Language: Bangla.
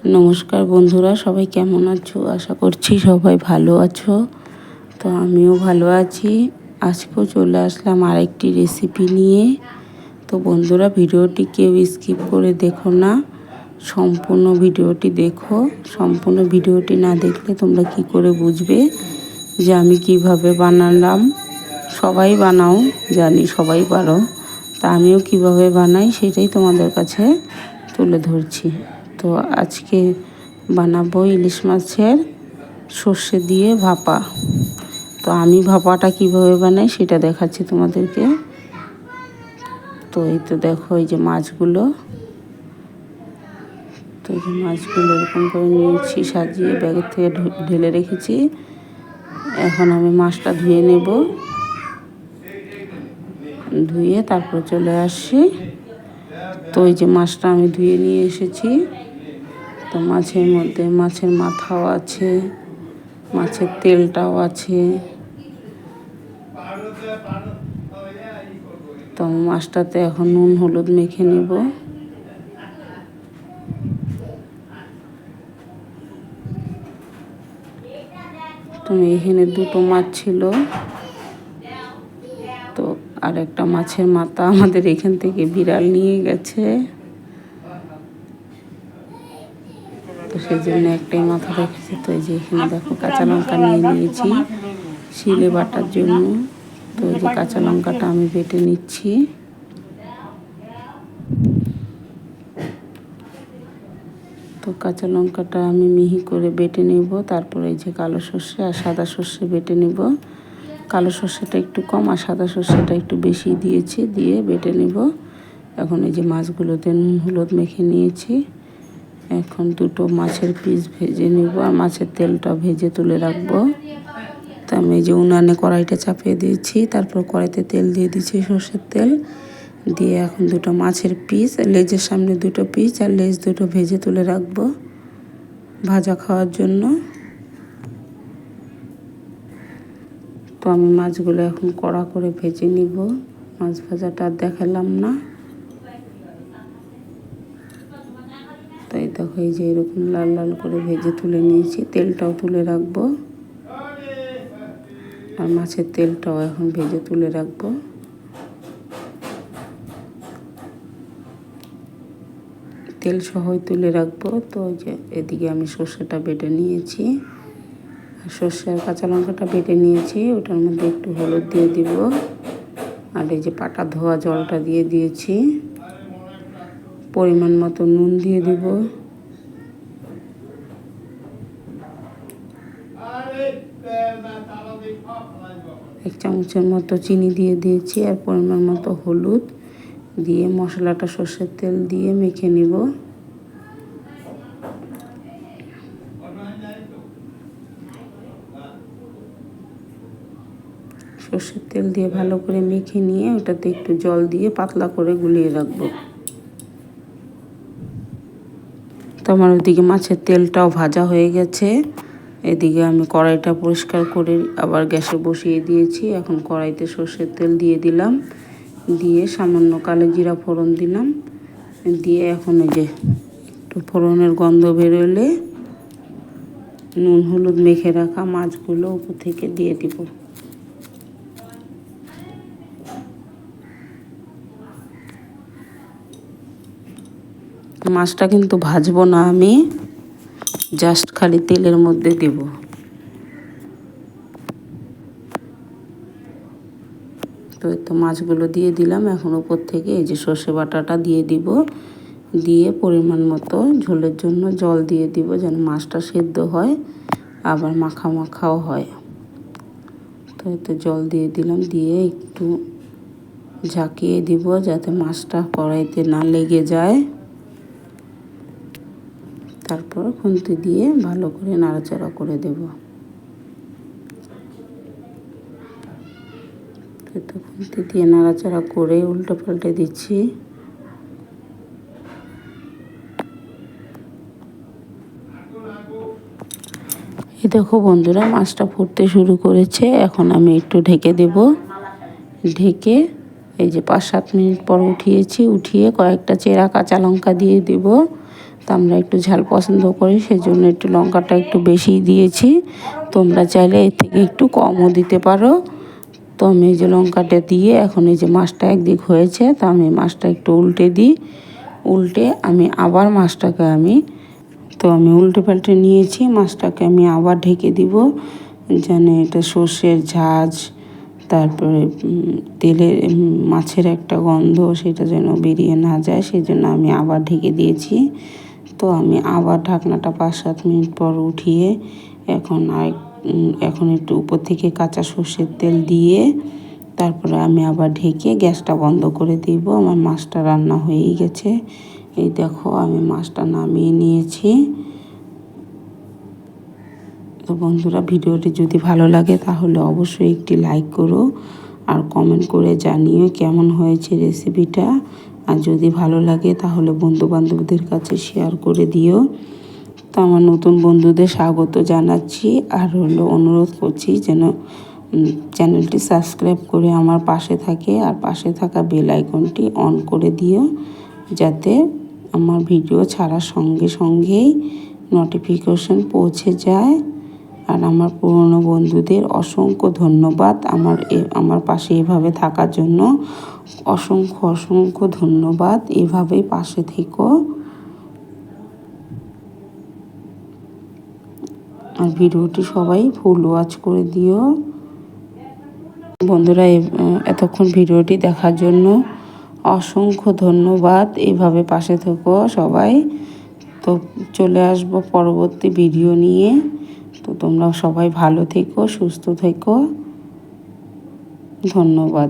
নমস্কার বন্ধুরা, সবাই কেমন আছো? আশা করছি সবাই ভালো আছো। তো আমিও ভালো আছি। আজকেও চলে আসলাম আরেকটি রেসিপি নিয়ে। তো বন্ধুরা, ভিডিওটি কেউ স্কিপ করে দেখো না, সম্পূর্ণ ভিডিওটি দেখো। সম্পূর্ণ ভিডিওটি না দেখলে তোমরা কি করে বুঝবে যে আমি কিভাবে বানালাম। সবাই বানাও, জানি সবাই পারো, তা আমিও কিভাবে বানাই সেটাই তোমাদের কাছে তুলে ধরছি। তো আজকে বানাবো ইলিশ মাছের সর্ষে দিয়ে ভাপা। তো আমি ভাপাটা কিভাবে বানাই সেটা দেখাচ্ছি তোমাদেরকে। তো এই তো দেখো, এই যে মাছগুলো, তো এই যে মাছগুলো এরকম করে নিয়েছি, সাজিয়ে ব্যাগের থেকে ঢেলে রেখেছি। এখন আমি মাছটা ধুয়ে নেব, ধুয়ে তারপর চলে আসছি। তো এই যে মাছটা আমি ধুয়ে নিয়ে এসেছি। তো মাছের মধ্যে মাছের মাথাও আছে, মাছের তেলটাও আছে। তো মাছটাতে এখন নুন হলুদ মেখে নেব। তো এখানে দুটো মাছ ছিল, তো আর একটা মাছের মাথা আমাদের এখান থেকে বিড়াল নিয়ে গেছে, তো সেই জন্য একটাই মাথা রেখেছি। তো এই যে এখানে দেখো কাঁচা লঙ্কা নিয়ে নিয়েছি শিলে বাটার জন্য। তো এই যে কাঁচা লঙ্কাটা আমি বেটে নিচ্ছি। তো কাঁচা লঙ্কাটা আমি মিহি করে বেটে নেব। তারপরে এই যে কালো সর্ষে আর সাদা সর্ষে বেটে নেব। কালো সর্ষেটা একটু কম আর সাদা সর্ষেটা একটু বেশি দিয়েছি, দিয়ে বেটে নেব। এখন এই যে মাছগুলোতে নুন হলুদ মেখে নিয়েছি। এখন দুটো মাছের পিস ভেজে নেব আর মাছের তেলটা ভেজে তুলে রাখবো। তো আমি এই যে উনানে কড়াইটা চাপিয়ে দিয়েছি, তারপর কড়াইতে তেল দিয়ে দিচ্ছি, সর্ষের তেল দিয়ে এখন দুটো মাছের পিস, লেজের সামনে দুটো পিস আর লেজ দুটো ভেজে তুলে রাখবো ভাজা খাওয়ার জন্য। তো আমি মাছগুলো এখন কড়া করে ভেজে নিব। মাছ ভাজাটা আর দেখালাম না। তো এই দেখো, এই যে এরকম লাল লাল করে ভেজে তুলে নিয়েছি, তেলটাও তুলে রাখবো আর মাছের তেলটাও এখন ভেজে তুলে রাখবো। তেল সহই তুলে রাখবো। তো যে এদিকে আমি সর্ষেটা বেটে নিয়েছি, সর্ষে আর কাঁচা লঙ্কাটা বেটে নিয়েছি, ওটার মধ্যে একটু হলুদ দিয়ে দিব আর এই যে পাটা ধোয়া জলটা দিয়ে দিয়েছি। পরিমাণ মতো নুন দিয়ে দিব, এক চামচের মতো চিনি দিয়ে দিয়েছি আর পরিমাণ মতো হলুদ দিয়ে মশলাটা সর্ষের তেল দিয়ে মেখে নিব। সর্ষের তেল দিয়ে ভালো করে মেখে নিয়ে ওটাতে একটু জল দিয়ে পাতলা করে গুলিয়ে রাখবো। তো আমার ওইদিকে মাছের তেলটাও ভাজা হয়ে গেছে। এদিকে আমি কড়াইটা পরিষ্কার করে আবার গ্যাসে বসিয়ে দিয়েছি। এখন কড়াইতে সর্ষের তেল দিয়ে দিলাম, দিয়ে সামান্য কালো জিরা ফোড়ন দিলাম, দিয়ে এখন ওই যে একটু ফোড়নের গন্ধ বেরোলে নুন হলুদ মেখে রাখা মাছগুলো উপর থেকে দিয়ে দিব। মাছটা কিন্তু ভাজবো না, আমি জাস্ট খালি তেলের মধ্যে দেব। তো এই তো মাছগুলো দিয়ে দিলাম। এখন উপর থেকে এই যে সর্ষে বাটাটা দিয়ে দিব, দিয়ে পরিমাণ মতো ঝোলের জন্য জল দিয়ে দিব, যেন মাছটা সেদ্ধ হয় আবার মাখা মাখাও হয়। তো এতে জল দিয়ে দিলাম, দিয়ে একটু ঝাঁকিয়ে দিব যাতে মাছটা কড়াইতে না লেগে যায়। তারপর খুন্তি দিয়ে ভালো করে নাড়াচাড়া করে দেব। তো খুন্তি দিয়ে নাড়াচাড়া করে উল্টে পাল্টে দিচ্ছি। এই দেখো বন্ধুরা, মাছটা ফুটতে শুরু করেছে। এখন আমি একটু ঢেকে দেব। ঢেকে এই যে 5-7 মিনিট পর উঠিয়েছি, উঠিয়ে কয়েকটা চেরা কাঁচা লঙ্কা দিয়ে দেব। তো আমরা একটু ঝাল পছন্দ করি, সেজন্য একটু লঙ্কাটা একটু বেশি দিয়েছি। তোমরা চাইলে এর থেকে একটু কমও দিতে পারো। তো আমি এই যে লঙ্কাটা দিয়ে এখন এই যে মাছটা একদিক হয়েছে, তো আমি মাছটা একটু উল্টে দিই। উল্টে আমি আবার মাছটাকে আমি উল্টে পাল্টে নিয়েছি। মাছটাকে আমি আবার ঢেকে দিব, যেন এটা সর্ষের ঝাঁঝ, তারপরে তেলের মাছের একটা গন্ধ সেটা যেন বেরিয়ে না যায়, সেই জন্য আমি আবার ঢেকে দিয়েছি। তো আমি আবার ঢাকনাটা 5-7 মিনিট পর উঠিয়ে এখন একটু উপর থেকে কাঁচা সর্ষের তেল দিয়ে তারপরে আমি আবার ঢেকে গ্যাসটা বন্ধ করে দিব। আমার মাছটা রান্না হয়েই গেছে। এই দেখো আমি মাছটা নামিয়ে নিয়েছি। তো বন্ধুরা, ভিডিওটি যদি ভালো লাগে তাহলে অবশ্যই একটি লাইক করো আর কমেন্ট করে জানিও কেমন হয়েছে রেসিপিটা। আর যদি ভালো লাগে তাহলে বন্ধুবান্ধবদের কাছে শেয়ার করে দিও। তো আমার নতুন বন্ধুদের স্বাগত জানাচ্ছি আর অনুরোধ করছি যেন চ্যানেলটি সাবস্ক্রাইব করে আমার পাশে থাকে আর পাশে থাকা বেল আইকনটি অন করে দিও, যাতে আমার ভিডিও ছাড়ার সঙ্গে সঙ্গেই নোটিফিকেশন পৌঁছে যায়। আর আমার পুরনো বন্ধুদের অসংখ্য ধন্যবাদ আমার পাশে এভাবে থাকার জন্য। অসংখ্য ধন্যবাদ। এভাবেই পাশে থেকো আর ভিডিওটি সবাই ফুল ওয়াচ করে দিও। বন্ধুরা, এতক্ষণ ভিডিওটি দেখার জন্য অসংখ্য ধন্যবাদ। এভাবে পাশে থেকো সবাই। তো চলে আসবো পরবর্তী ভিডিও নিয়ে। তো তোমরা সবাই ভালো থেকো, সুস্থ থেকো। ধন্যবাদ।